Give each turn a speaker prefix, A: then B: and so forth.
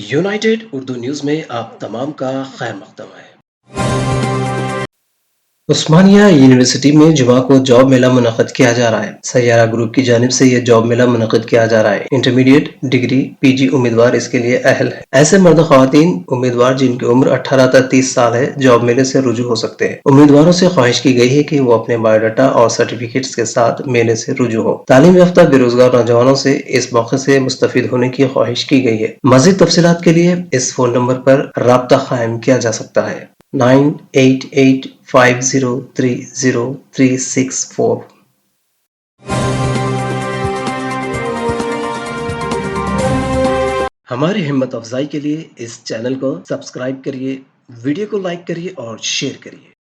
A: United Urdu news में आप तमाम का खैर मकदम है। उस्मानिया यूनिवर्सिटी में जुमा को जॉब मेला मुनक़िद किया जा रहा है। सैयारा ग्रुप की जानिब से यह जॉब मेला मुनक़िद किया जा रहा है। इंटरमीडिएट, डिग्री, पीजी उम्मीदवार इसके लिए अहल है। ऐसे मर्द ख़वातीन उम्मीदवार जिनकी उम्र 18 से 30 साल है जॉब मेले से रुजू हो सकते हैं। उम्मीदवारों से ख्वाहिश की गई है कि वो अपने बायोडाटा और सर्टिफिकेट्स के साथ मेले से रुजू हो। तालीम याफ्ता बेरोजगार नौजवानों से इस मौके से मुस्तफिद होने की ख्वाहिश की गई है। मज़ीद तफसीलात के लिए इस फोन नंबर पर राब्ता कायम किया जा सकता है 9885030364। हमारी हिम्मत अफजाई के लिए इस चैनल को सब्सक्राइब करिए, वीडियो को लाइक करिए और शेयर करिए।